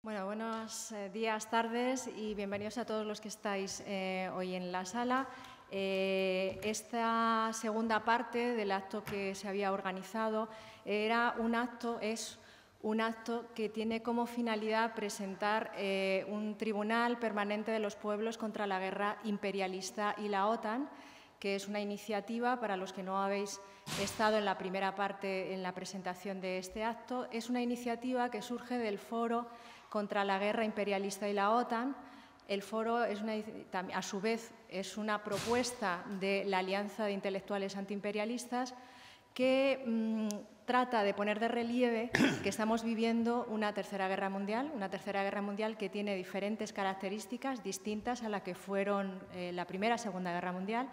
Bueno, buenos días, tardes y bienvenidos a todos los que estáis hoy en la sala. Esta segunda parte del acto que se había organizado es un acto que tiene como finalidad presentar un tribunal permanente de los pueblos contra la guerra imperialista y la OTAN, que es una iniciativa, para los que no habéis estado en la primera parte en la presentación de este acto, es una iniciativa que surge del Foro contra la guerra imperialista y la OTAN. El foro, a su vez, es una propuesta de la Alianza de Intelectuales Antiimperialistas que trata de poner de relieve que estamos viviendo una tercera guerra mundial que tiene diferentes características distintas a la que fueron la Primera y Segunda Guerra Mundial.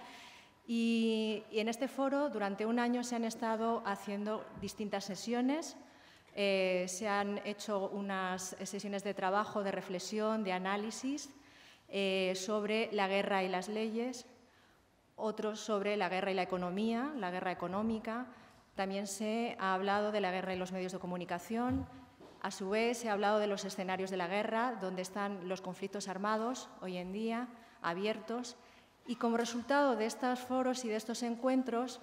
Y en este foro, durante un año, se han estado haciendo distintas sesiones. Se han hecho unas sesiones de trabajo, de reflexión, de análisis sobre la guerra y las leyes, otros sobre la guerra y la economía, la guerra económica. También se ha hablado de la guerra y los medios de comunicación. A su vez, se ha hablado de los escenarios de la guerra, donde están los conflictos armados hoy en día, abiertos. Y como resultado de estos foros y de estos encuentros,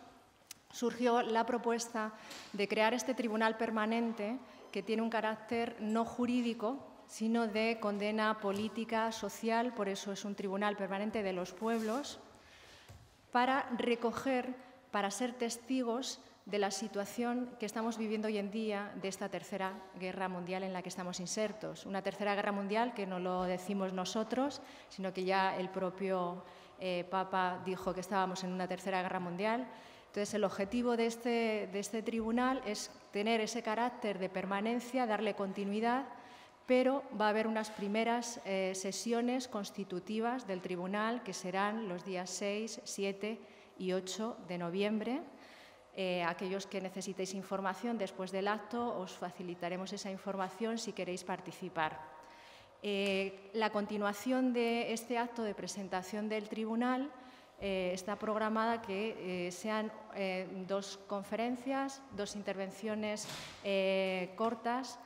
surgió la propuesta de crear este tribunal permanente que tiene un carácter no jurídico, sino de condena política, social, por eso es un tribunal permanente de los pueblos, para recoger, para ser testigos de la situación que estamos viviendo hoy en día de esta tercera guerra mundial en la que estamos insertos. Una tercera guerra mundial que no lo decimos nosotros, sino que ya el propio Papa dijo que estábamos en una tercera guerra mundial. Entonces, el objetivo de este tribunal es tener ese carácter de permanencia, darle continuidad, pero va a haber unas primeras sesiones constitutivas del tribunal que serán los días 6, 7 y 8 de noviembre. Aquellos que necesitéis información después del acto, os facilitaremos esa información si queréis participar. La continuación de este acto de presentación del tribunal está programada que sean dos conferencias, dos intervenciones cortas,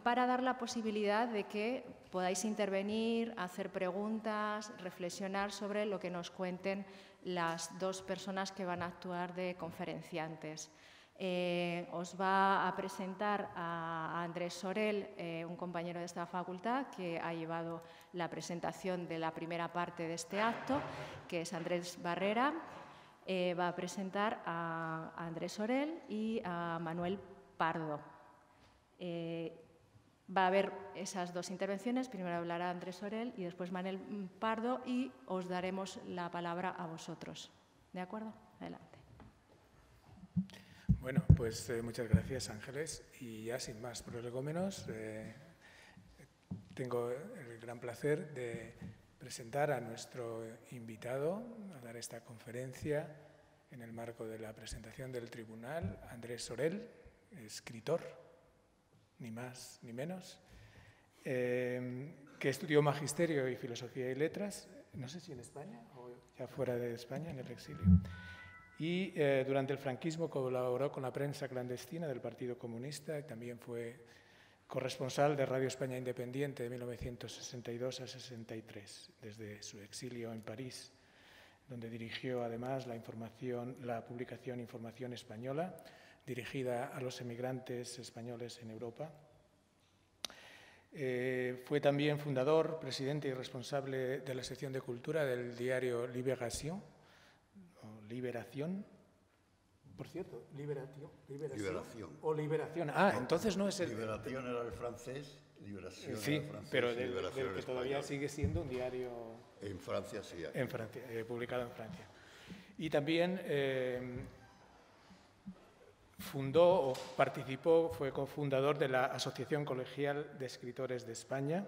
para dar la posibilidad de que podáis intervenir, hacer preguntas, reflexionar sobre lo que nos cuenten las dos personas que van a actuar de conferenciantes. Os va a presentar a Andrés Sorel, un compañero de esta facultad que ha llevado la presentación de la primera parte de este acto, que es Andrés Barrera. Va a presentar a Andrés Sorel y a Manuel Pardo. Va a haber esas dos intervenciones, primero hablará Andrés Sorel y después Manuel Pardo, y os daremos la palabra a vosotros. ¿De acuerdo? Adelante. Bueno, pues muchas gracias, Ángeles. Y ya sin más prolegómenos, tengo el gran placer de presentar a nuestro invitado a dar esta conferencia en el marco de la presentación del tribunal, Andrés Sorel, escritor, ni más ni menos, que estudió Magisterio y Filosofía y Letras, no sé si en España o ya fuera de España, en el exilio. Y durante el franquismo colaboró con la prensa clandestina del Partido Comunista y también fue corresponsal de Radio España Independiente de 1962 a 63, desde su exilio en París, donde dirigió además la publicación Información Española, dirigida a los emigrantes españoles en Europa. Fue también fundador, presidente y responsable de la sección de cultura del diario Libération, Liberación, por cierto, Liberación o Liberación. Ah, entonces no es el... Liberación era el francés, Liberación sí, era el francés, pero del que todavía sigue siendo un diario... En Francia, sí. En Francia, publicado en Francia. Y también fundó o participó, fue cofundador de la Asociación Colegial de Escritores de España,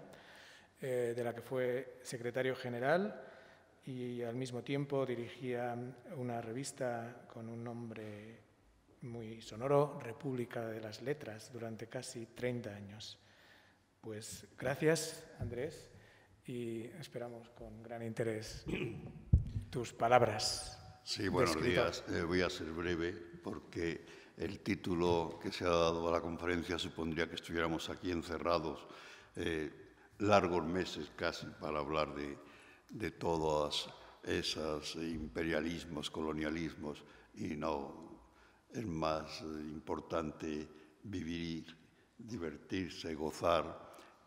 de la que fue secretario general, y al mismo tiempo dirigía una revista con un nombre muy sonoro, República de las Letras, durante casi 30 años. Pues gracias, Andrés, y esperamos con gran interés tus palabras. Sí, buenos días. Voy a ser breve porque el título que se ha dado a la conferencia supondría que estuviéramos aquí encerrados largos meses casi para hablar de todos esos imperialismos, colonialismos, y no, es más importante vivir, divertirse, gozar,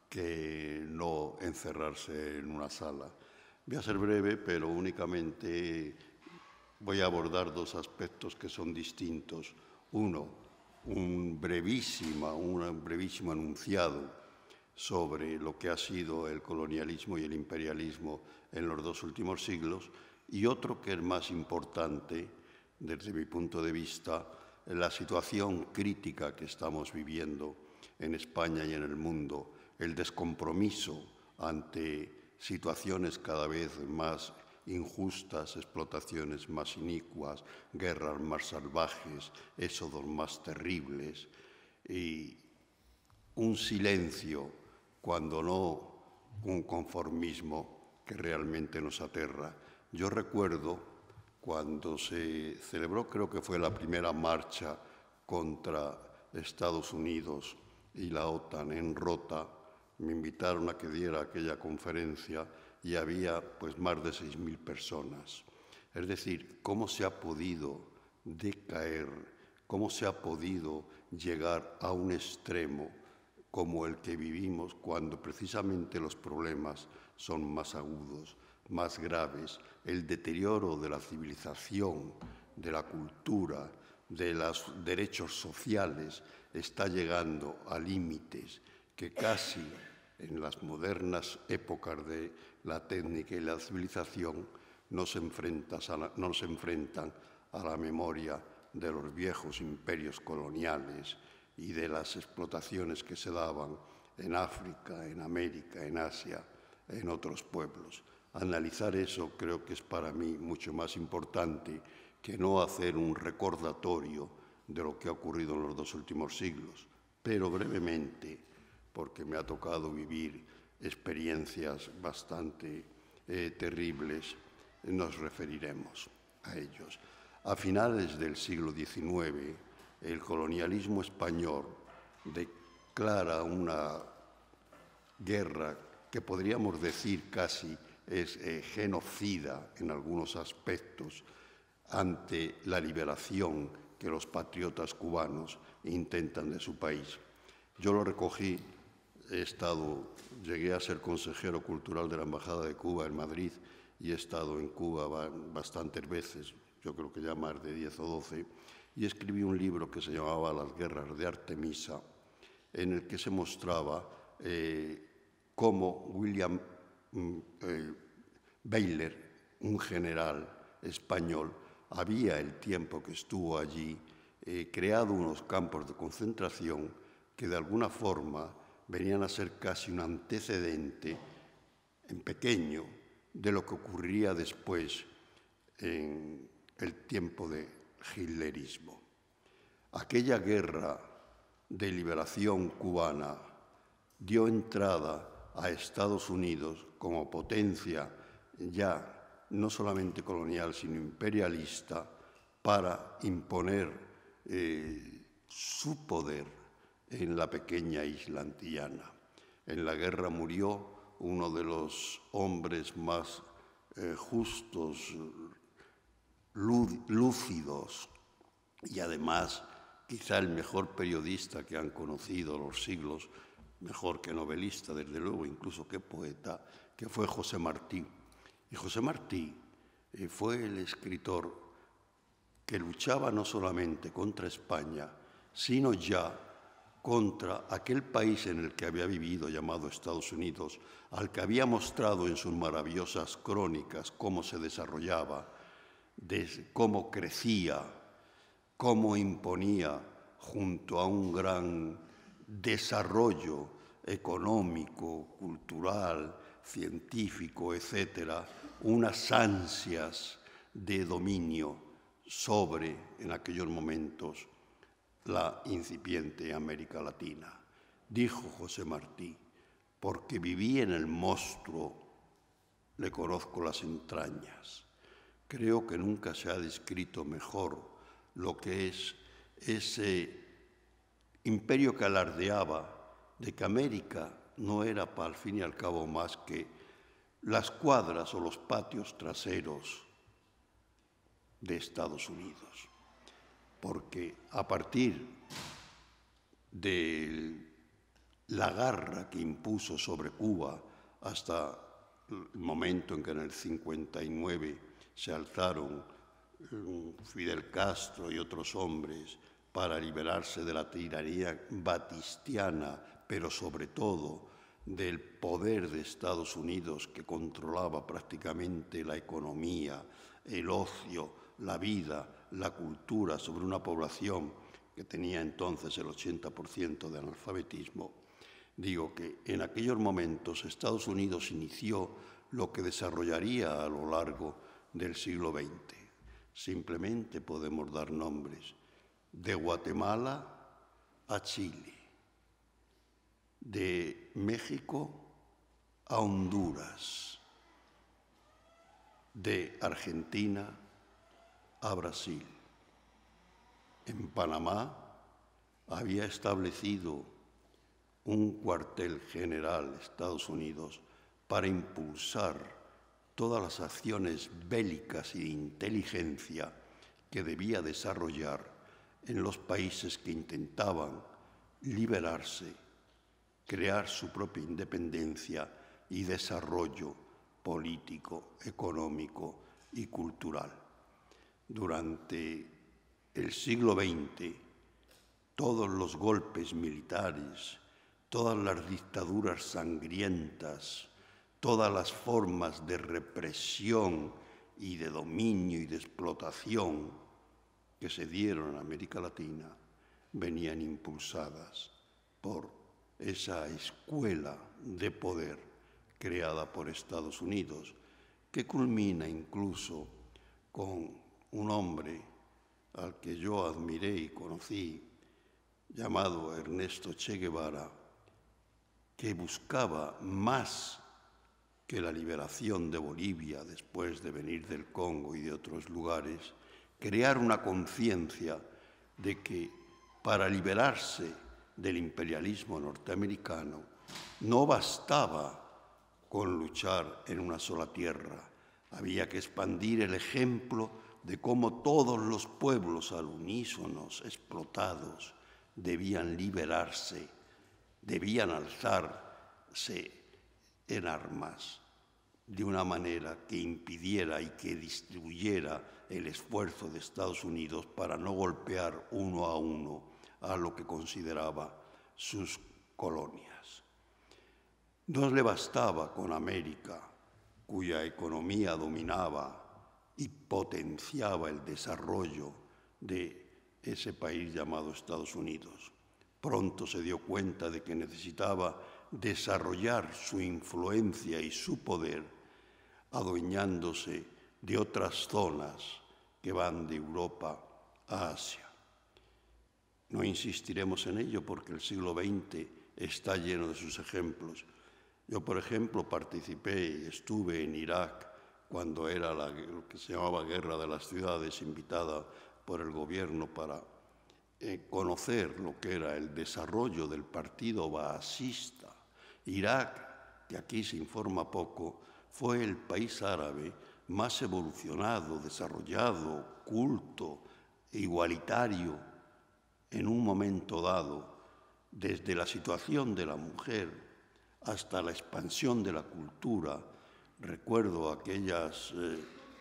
que no encerrarse en una sala. Voy a ser breve, pero únicamente voy a abordar dos aspectos que son distintos. Uno, un brevísimo enunciado sobre lo que ha sido el colonialismo y el imperialismo en los dos últimos siglos, y otro que es más importante, desde mi punto de vista, la situación crítica que estamos viviendo en España y en el mundo, el descompromiso ante situaciones cada vez más injustas, explotaciones más inicuas, guerras más salvajes, éxodos más terribles, y un silencio, cuando no un conformismo que realmente nos aterra. Yo recuerdo cuando se celebró, creo que fue la primera marcha contra Estados Unidos y la OTAN en Rota, me invitaron a que diera aquella conferencia y había pues más de 6.000 personas. Es decir, cómo se ha podido decaer, cómo se ha podido llegar a un extremo como el que vivimos cuando precisamente los problemas son más agudos, más graves, el deterioro de la civilización, de la cultura, de los derechos sociales está llegando a límites que casi en las modernas épocas de la técnica y la civilización nos enfrentan a la memoria de los viejos imperios coloniales y de las explotaciones que se daban en África, en América, en Asia, en otros pueblos. Analizar eso creo que es para mí mucho más importante que no hacer un recordatorio de lo que ha ocurrido en los dos últimos siglos, pero brevemente, porque me ha tocado vivir experiencias bastante terribles, nos referiremos a ellos. A finales del siglo XIX, el colonialismo español declara una guerra que podríamos decir casi es genocida en algunos aspectos ante la liberación que los patriotas cubanos intentan de su país. Yo lo recogí, llegué a ser consejero cultural de la Embajada de Cuba en Madrid y he estado en Cuba bastantes veces, yo creo que ya más de 10 o 12, y escribí un libro que se llamaba Las guerras de Artemisa, en el que se mostraba cómo William Bayler, un general español, había el tiempo que estuvo allí creado unos campos de concentración que de alguna forma venían a ser casi un antecedente en pequeño de lo que ocurriría después en el tiempo de hitlerismo. Aquella guerra de liberación cubana dio entrada a Estados Unidos como potencia ya no solamente colonial, sino imperialista, para imponer su poder en la pequeña isla antillana. En la guerra murió uno de los hombres más justos, lúcidos y además quizá el mejor periodista que han conocido los siglos, mejor que novelista, desde luego, incluso que poeta, que fue José Martí. Y José Martí fue el escritor que luchaba no solamente contra España, sino ya contra aquel país en el que había vivido, llamado Estados Unidos, al que había mostrado en sus maravillosas crónicas cómo se desarrollaba, cómo crecía, cómo imponía, junto a un gran desarrollo económico, cultural, científico, etcétera, unas ansias de dominio sobre, en aquellos momentos, la incipiente América Latina. Dijo José Martí, porque viví en el monstruo, le conozco las entrañas. Creo que nunca se ha descrito mejor lo que es ese imperio que alardeaba de que América no era al fin y al cabo más que las cuadras o los patios traseros de Estados Unidos, porque a partir de la garra que impuso sobre Cuba hasta el momento en que en el 59 se alzaron Fidel Castro y otros hombres para liberarse de la tiranía batistiana, pero sobre todo del poder de Estados Unidos, que controlaba prácticamente la economía, el ocio, la vida, la cultura sobre una población que tenía entonces el 80% de analfabetismo. Digo que en aquellos momentos Estados Unidos inició lo que desarrollaría a lo largo del siglo XX. Simplemente podemos dar nombres: de Guatemala a Chile, de México a Honduras, de Argentina a Brasil. En Panamá había establecido un cuartel general Estados Unidos para impulsar todas las acciones bélicas y de inteligencia que debía desarrollar en los países que intentaban liberarse, crear su propia independencia y desarrollo político, económico y cultural. Durante el siglo XX, todos los golpes militares, todas las dictaduras sangrientas, todas las formas de represión y de dominio y de explotación que se dieron en América Latina venían impulsadas por esa escuela de poder creada por Estados Unidos, que culmina incluso con un hombre al que yo admiré y conocí, llamado Ernesto Che Guevara, que buscaba más que la liberación de Bolivia después de venir del Congo y de otros lugares, crear una conciencia de que para liberarse del imperialismo norteamericano no bastaba con luchar en una sola tierra, había que expandir el ejemplo de cómo todos los pueblos al unísono explotados debían liberarse, debían alzarse en armas de una manera que impidiera y que distribuyera el esfuerzo de Estados Unidos para no golpear uno a uno a lo que consideraba sus colonias. No le bastaba con América, cuya economía dominaba y potenciaba el desarrollo de ese país llamado Estados Unidos. Pronto se dio cuenta de que necesitaba desarrollar su influencia y su poder, adueñándose de otras zonas que van de Europa a Asia. No insistiremos en ello porque el siglo XX está lleno de sus ejemplos. Yo, por ejemplo, participé y estuve en Irak cuando era lo que se llamaba Guerra de las Ciudades, invitada por el gobierno para conocer lo que era el desarrollo del partido baasista. Irak, que aquí se informa poco, fue el país árabe más evolucionado, desarrollado, culto, igualitario en un momento dado, desde la situación de la mujer hasta la expansión de la cultura. Recuerdo aquellas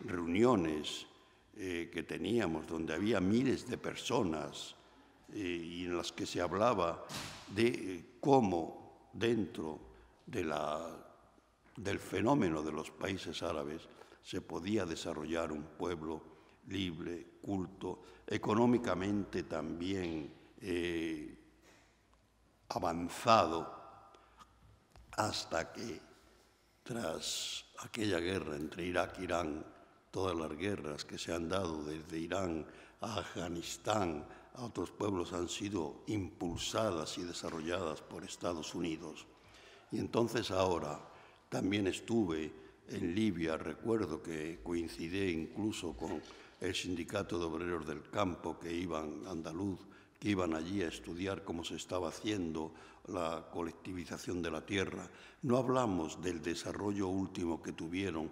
reuniones que teníamos donde había miles de personas y en las que se hablaba de cómo dentro del fenómeno de los países árabes se podía desarrollar un pueblo libre, culto, económicamente también avanzado, hasta que tras aquella guerra entre Irak e Irán, todas las guerras que se han dado desde Irán a Afganistán, a otros pueblos, han sido impulsadas y desarrolladas por Estados Unidos. Y entonces ahora también estuve en Libia, recuerdo que coincidí incluso con el Sindicato de Obreros del Campo que iban andaluz, que iban allí a estudiar cómo se estaba haciendo la colectivización de la tierra. No hablamos del desarrollo último que tuvieron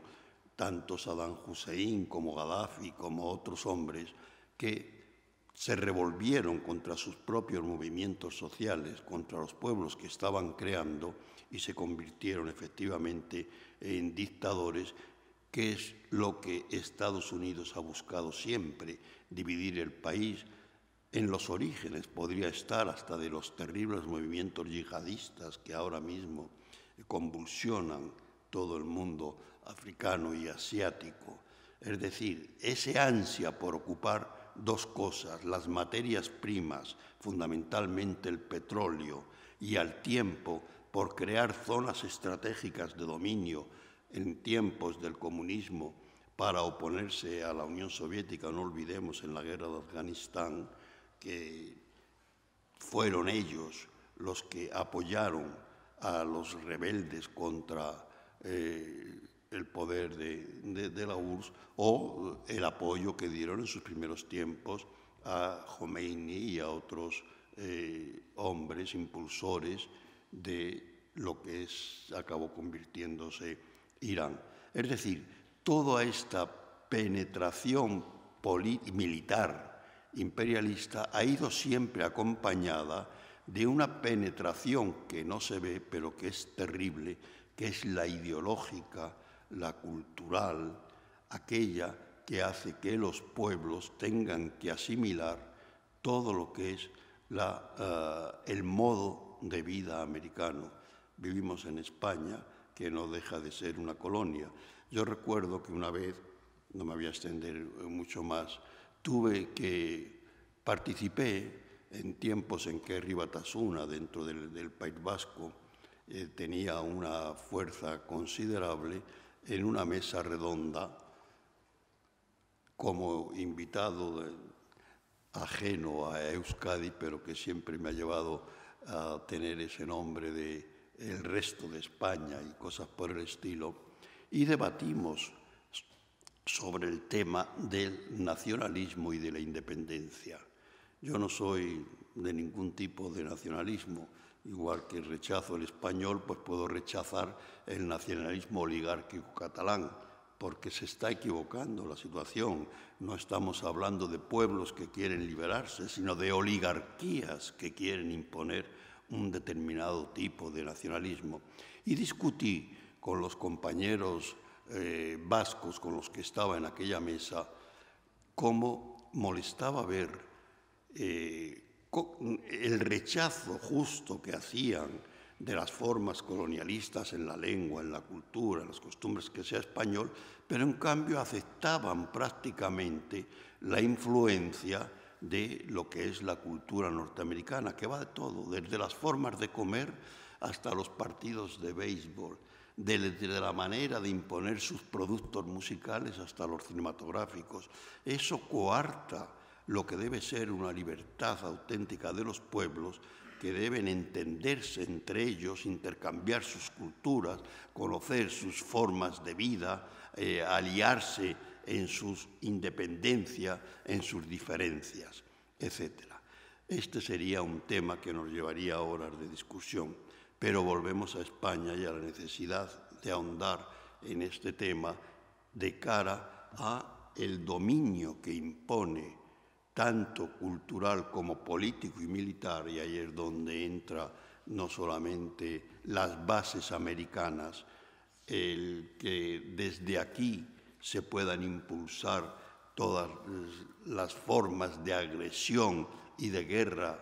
tanto Saddam Hussein como Gaddafi, como otros hombres, que se revolvieron contra sus propios movimientos sociales, contra los pueblos que estaban creando y se convirtieron efectivamente en dictadores, que es lo que Estados Unidos ha buscado siempre, dividir el país. En los orígenes podría estar hasta de los terribles movimientos yihadistas que ahora mismo convulsionan todo el mundo africano y asiático. Es decir, ese ansia por ocupar dos cosas, las materias primas, fundamentalmente el petróleo, y al tiempo por crear zonas estratégicas de dominio en tiempos del comunismo para oponerse a la Unión Soviética. No olvidemos en la guerra de Afganistán que fueron ellos los que apoyaron a los rebeldes contra el poder de la URSS, o el apoyo que dieron en sus primeros tiempos a Khomeini y a otros hombres impulsores de lo que acabó convirtiéndose Irán. Es decir, toda esta penetración militar imperialista ha ido siempre acompañada de una penetración que no se ve, pero que es terrible, que es la ideológica, la cultural, aquella que hace que los pueblos tengan que asimilar todo lo que es el modo de vida americano. Vivimos en España, que no deja de ser una colonia. Yo recuerdo que una vez, no me voy a extender mucho más, participé en tiempos en que Herri Batasuna, dentro del País Vasco, tenía una fuerza considerable, en una mesa redonda como invitado ajeno a Euskadi, pero que siempre me ha llevado a tener ese nombre de el resto de España y cosas por el estilo, y debatimos sobre el tema del nacionalismo y de la independencia. Yo no soy de ningún tipo de nacionalismo. Igual que rechazo el español, pues puedo rechazar el nacionalismo oligárquico catalán, porque se está equivocando la situación. No estamos hablando de pueblos que quieren liberarse, sino de oligarquías que quieren imponer un determinado tipo de nacionalismo. Y discutí con los compañeros vascos con los que estaba en aquella mesa cómo molestaba ver el rechazo justo que hacían de las formas colonialistas en la lengua, en la cultura, en las costumbres, que sea español, pero en cambio aceptaban prácticamente la influencia de lo que es la cultura norteamericana, que va de todo, desde las formas de comer hasta los partidos de béisbol, desde la manera de imponer sus productos musicales hasta los cinematográficos. Eso coarta lo que debe ser una libertad auténtica de los pueblos, que deben entenderse entre ellos, intercambiar sus culturas, conocer sus formas de vida, aliarse en su independencia, en sus diferencias, etc. Este sería un tema que nos llevaría horas de discusión, pero volvemos a España y a la necesidad de ahondar en este tema de cara a el dominio que impone tanto cultural como político y militar, y ahí es donde entra no solamente las bases americanas, el que desde aquí se puedan impulsar todas las formas de agresión y de guerra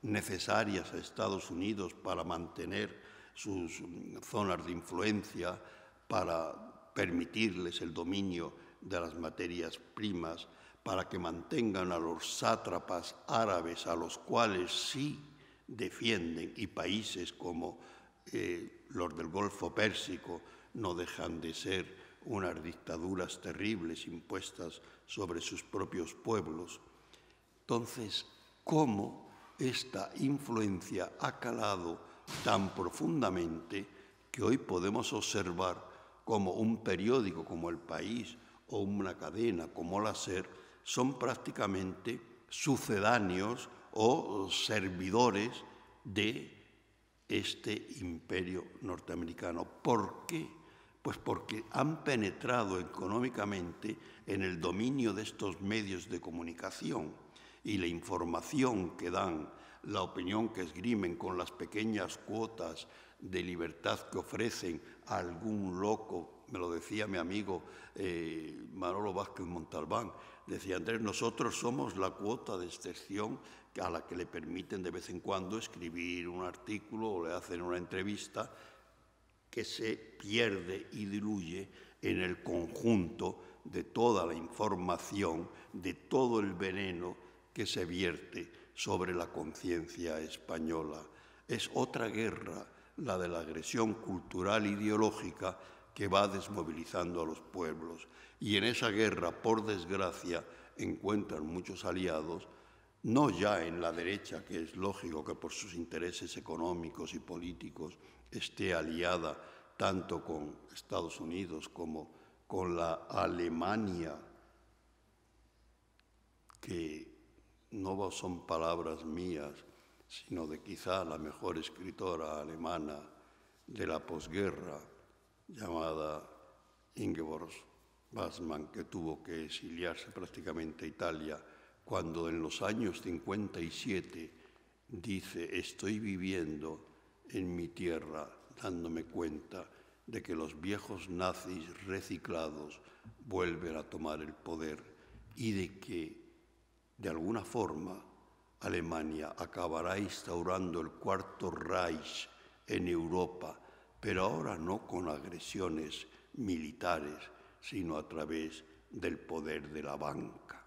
necesarias a Estados Unidos para mantener sus zonas de influencia, para permitirles el dominio de las materias primas, para que mantengan a los sátrapas árabes, a los cuales sí defienden, y países como los del Golfo Pérsico no dejan de ser unas dictaduras terribles impuestas sobre sus propios pueblos. Entonces, ¿cómo esta influencia ha calado tan profundamente que hoy podemos observar como un periódico como El País o una cadena como la SER son prácticamente sucedáneos o servidores de este imperio norteamericano. ¿Por qué? Pues porque han penetrado económicamente en el dominio de estos medios de comunicación, y la información que dan, la opinión que esgrimen con las pequeñas cuotas de libertad que ofrecen a algún loco. Me lo decía mi amigo Manolo Vázquez Montalbán, decía: Andrés, nosotros somos la cuota de excepción a la que le permiten de vez en cuando escribir un artículo o le hacen una entrevista que se pierde y diluye en el conjunto de toda la información, de todo el veneno que se vierte sobre la conciencia española. Es otra guerra, la de la agresión cultural e ideológica, que va desmovilizando a los pueblos. Y en esa guerra, por desgracia, encuentran muchos aliados, no ya en la derecha, que es lógico que por sus intereses económicos y políticos esté aliada tanto con Estados Unidos como con la Alemania, que no son palabras mías, sino de quizá la mejor escritora alemana de la posguerra, llamada Ingeborg Bachmann, que tuvo que exiliarse prácticamente a Italia, cuando en los años 57 dice: estoy viviendo en mi tierra dándome cuenta de que los viejos nazis reciclados vuelven a tomar el poder y de que, de alguna forma, Alemania acabará instaurando el Cuarto Reich en Europa, pero ahora no con agresiones militares, sino a través del poder de la banca.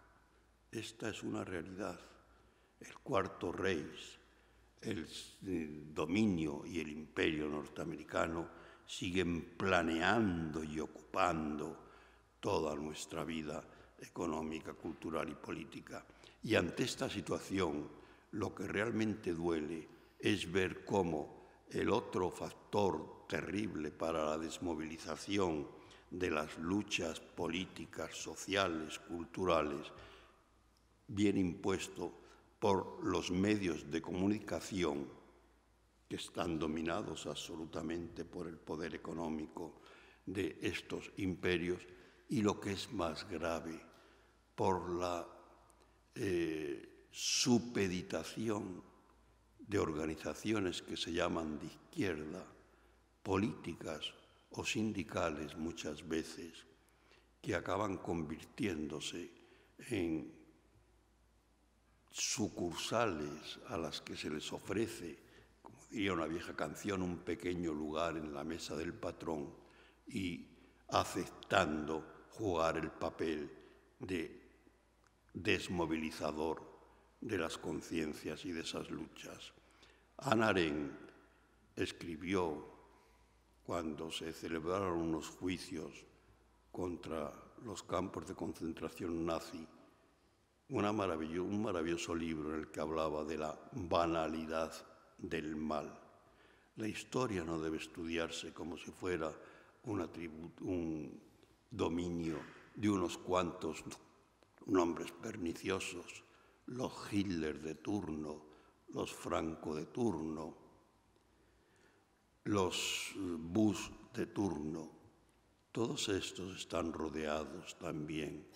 Esta es una realidad. El Cuarto Reich, el dominio y el imperio norteamericano siguen planeando y ocupando toda nuestra vida económica, cultural y política. Y ante esta situación, lo que realmente duele es ver cómo el otro factor terrible para la desmovilización de las luchas políticas, sociales, culturales, viene impuesto por los medios de comunicación, que están dominados absolutamente por el poder económico de estos imperios, y lo que es más grave, por la supeditación de organizaciones que se llaman de izquierda, políticas o sindicales muchas veces, que acaban convirtiéndose en sucursales a las que se les ofrece, como diría una vieja canción, un pequeño lugar en la mesa del patrón, y aceptando jugar el papel de desmovilizador de las conciencias y de esas luchas. Hannah Arendt escribió, cuando se celebraron unos juicios contra los campos de concentración nazi, un maravilloso libro en el que hablaba de la banalidad del mal. La historia no debe estudiarse como si fuera un dominio de unos cuantos nombres perniciosos, los Hitler de turno, los Franco de turno, los Bush de turno. Todos estos están rodeados también,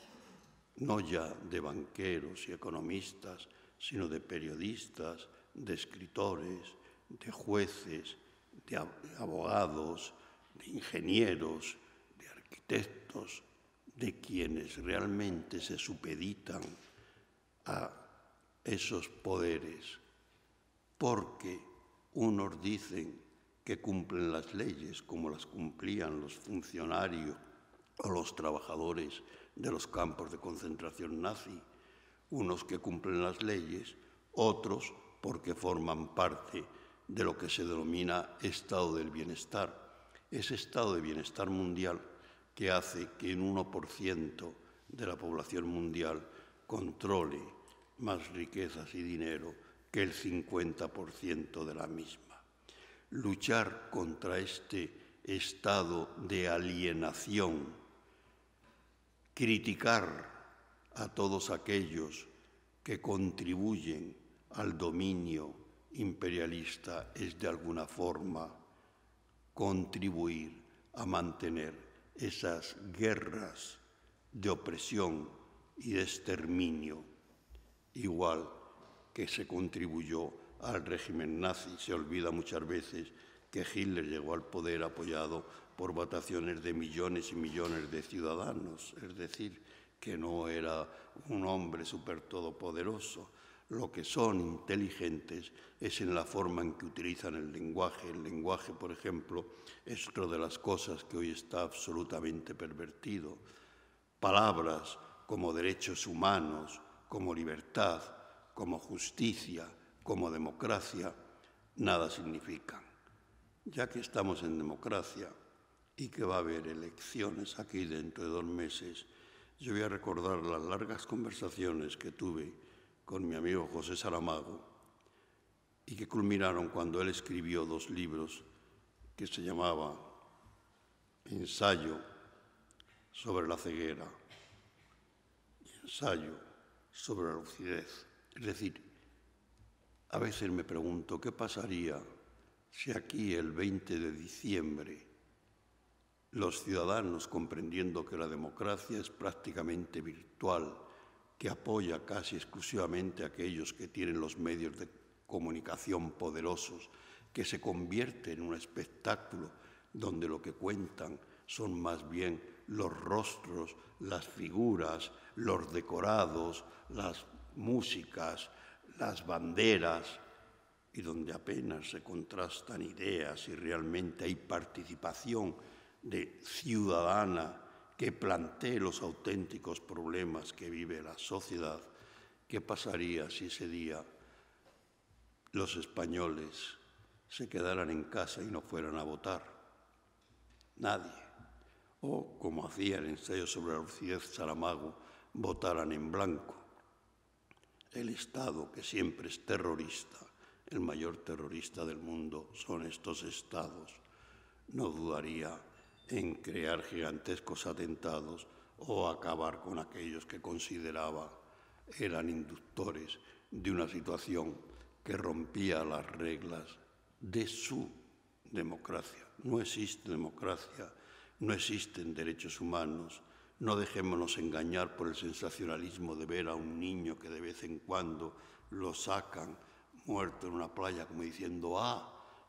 no ya de banqueros y economistas, sino de periodistas, de escritores, de jueces, de abogados, de ingenieros, de arquitectos, de quienes realmente se supeditan a esos poderes, porque unos dicen que cumplen las leyes como las cumplían los funcionarios o los trabajadores de los campos de concentración nazi, unos que cumplen las leyes, otros porque forman parte de lo que se denomina estado del bienestar, ese estado de bienestar mundial que hace que un 1% de la población mundial controle más riquezas y dinero que el 50% de la misma. Luchar contra este estado de alienación, criticar a todos aquellos que contribuyen al dominio imperialista es de alguna forma contribuir a mantener esas guerras de opresión y de exterminio, igual que se contribuyó al régimen nazi. Se olvida muchas veces que Hitler llegó al poder apoyado por votaciones de millones y millones de ciudadanos, es decir, que no era un hombre súper todopoderoso. Lo que son inteligentes es en la forma en que utilizan el lenguaje. El lenguaje, por ejemplo, es otra de las cosas que hoy está absolutamente pervertido. Palabras como derechos humanos, como libertad, como justicia, como democracia, nada significan. Ya que estamos en democracia y que va a haber elecciones aquí dentro de 2 meses, yo voy a recordar las largas conversaciones que tuve con mi amigo José Saramago y que culminaron cuando él escribió 2 libros que se llamaba Ensayo sobre la ceguera y Ensayo sobre la lucidez. Es decir, a veces me pregunto qué pasaría si aquí el 20 de diciembre los ciudadanos, comprendiendo que la democracia es prácticamente virtual, que apoya casi exclusivamente a aquellos que tienen los medios de comunicación poderosos, que se convierte en un espectáculo donde lo que cuentan son más bien los rostros, las figuras, los decorados, las músicas, las banderas, y donde apenas se contrastan ideas y realmente hay participación ciudadana que plantee los auténticos problemas que vive la sociedad. ¿Qué pasaría si ese día los españoles se quedaran en casa y no fueran a votar? Nadie. O, como hacía el Ensayo sobre la lucidez Saramago, votaran en blanco. El Estado, que siempre es terrorista, el mayor terrorista del mundo son estos estados, no dudaría en crear gigantescos atentados o acabar con aquellos que consideraba eran inductores de una situación que rompía las reglas de su democracia. No existe democracia, no existen derechos humanos. No dejémonos engañar por el sensacionalismo de ver a un niño que de vez en cuando lo sacan muerto en una playa como diciendo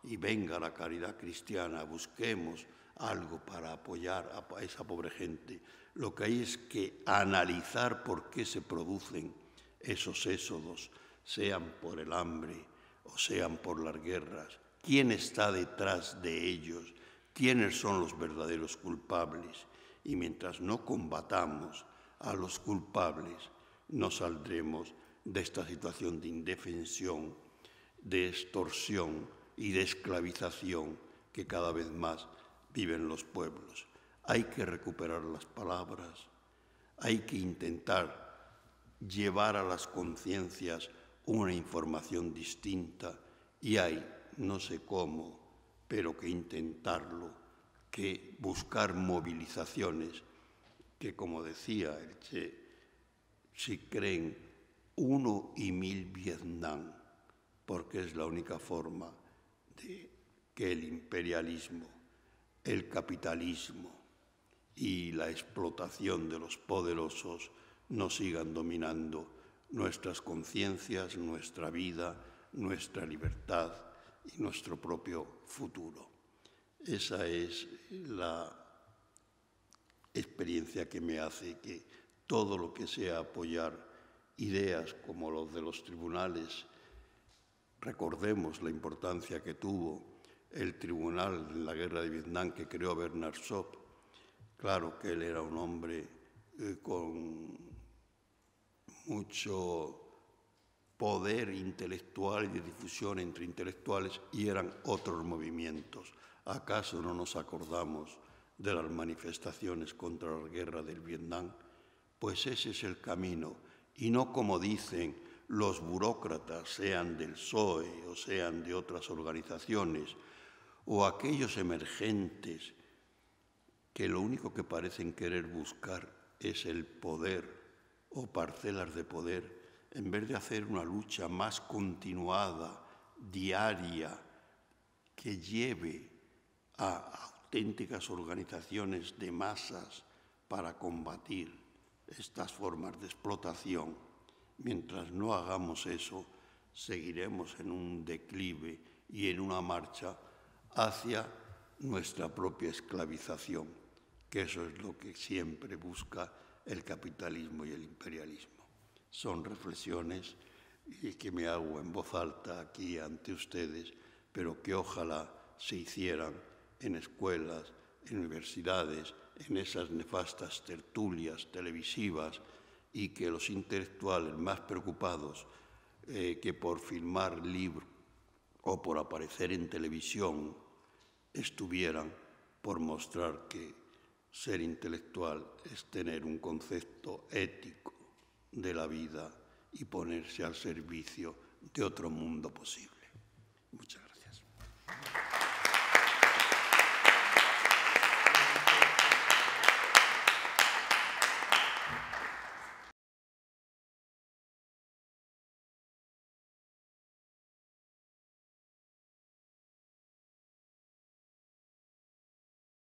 y venga la caridad cristiana, busquemos algo para apoyar a esa pobre gente. Lo que hay es que analizar por qué se producen esos éxodos, sean por el hambre o sean por las guerras. ¿Quién está detrás de ellos? ¿Quiénes son los verdaderos culpables? Y mientras no combatamos a los culpables, no saldremos de esta situación de indefensión, de extorsión y de esclavización que cada vez más viven los pueblos. Hay que recuperar las palabras, hay que intentar llevar a las conciencias una información distinta y hay, no sé cómo, pero que intentarlo, que buscar movilizaciones que, como decía el Che, si creen 1 y 1000 Vietnam, porque es la única forma de que el imperialismo, el capitalismo y la explotación de los poderosos no sigan dominando nuestras conciencias, nuestra vida, nuestra libertad y nuestro propio futuro. Esa es la experiencia que me hace que todo lo que sea apoyar ideas como los de los tribunales, recordemos la importancia que tuvo el tribunal en la guerra de Vietnam que creó Bernard Shaw. Claro que él era un hombre con mucho poder intelectual y de difusión entre intelectuales y eran otros movimientos. ¿Acaso no nos acordamos de las manifestaciones contra la guerra del Vietnam? Pues ese es el camino y no como dicen los burócratas, sean del PSOE o sean de otras organizaciones, o aquellos emergentes que lo único que parecen querer buscar es el poder o parcelas de poder en vez de hacer una lucha más continuada, diaria, que lleve a auténticas organizaciones de masas para combatir estas formas de explotación, mientras no hagamos eso, seguiremos en un declive y en una marcha hacia nuestra propia esclavización, que eso es lo que siempre busca el capitalismo y el imperialismo. Son reflexiones que me hago en voz alta aquí ante ustedes, pero que ojalá se hicieran en escuelas, en universidades, en esas nefastas tertulias televisivas, y que los intelectuales más preocupados que por filmar libros o por aparecer en televisión estuvieran por mostrar que ser intelectual es tener un concepto ético de la vida y ponerse al servicio de otro mundo posible. Muchas gracias.